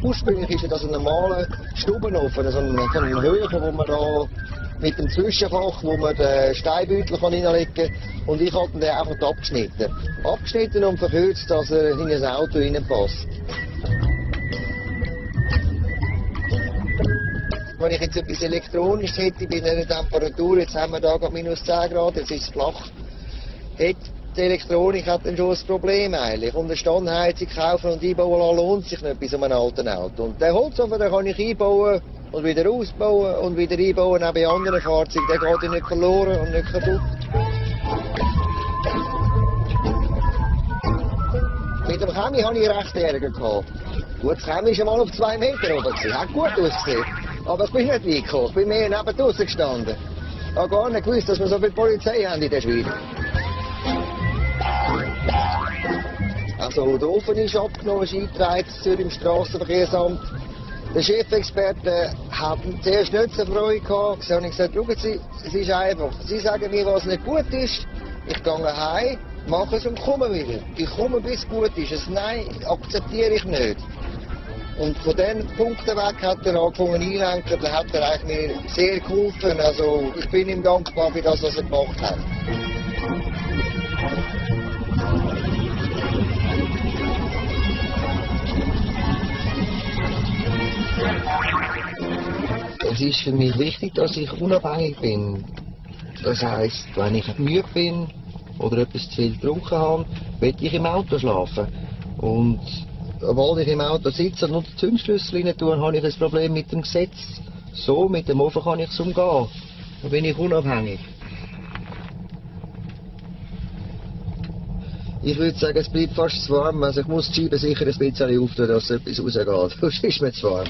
Ursprünglich ist das ein normaler Stubenofen, so ein Höher, wo man da mit dem Zwischenfach, wo man den Steinbeutel reinlegen kann. Und ich habe den einfach abgeschnitten. Abgeschnitten und verkürzt, dass er in ein Auto reinpasst. Wenn ich jetzt etwas Elektronisches hätte bei einer Temperatur, jetzt haben wir da gerade -10 Grad, jetzt ist es flach, die Elektronik hat dann schon ein Problem eigentlich. Und eine Standheizung kaufen und einbauen lassen, lohnt sich nicht bei so einem alten Auto. Und den Holzofen, den kann ich einbauen und wieder ausbauen und wieder einbauen, auch bei anderen Fahrzeugen. Der geht nicht verloren und nicht kaputt. Mit dem Chemie hatte ich recht Ärger gehabt. Gut, das Chemie war mal auf 2 Meter oben. Hat gut ausgesehen. Aber ich bin nicht weit gekommen. Ich bin mehr neben draussen gestanden. Ich habe gar nicht gewusst, dass wir so viel Polizei haben in der Schweiz. Also, der Ofen ist abgenommen, ist eingetragen im Strassenverkehrsamt. Der Chefexperte hat zuerst nicht so Freude gehabt. Da habe ich gesagt, schauen Sie, es ist einfach. Sie sagen mir, was nicht gut ist. Ich gehe heim, mache es und komme wieder. Ich komme, bis es gut ist. Ein Nein akzeptiere ich nicht. Und von diesen Punkten weg hat er angefangen einlenken, da hat er eigentlich mir sehr geholfen. Also ich bin ihm dankbar für das, was er gemacht hat. Es ist für mich wichtig, dass ich unabhängig bin. Das heisst, wenn ich müde bin oder etwas zu viel getrunken habe, will ich im Auto schlafen. Und obwohl ich im Auto sitze und die Zündschlüssel rein tue, habe ich ein Problem mit dem Gesetz. So, mit dem Ofen kann ich es umgehen. Da bin ich unabhängig. Ich würde sagen, es bleibt fast zu warm. Also ich muss die Scheibe sicher ein bisschen auftun, dass etwas rausgeht. Sonst ist mir zu warm.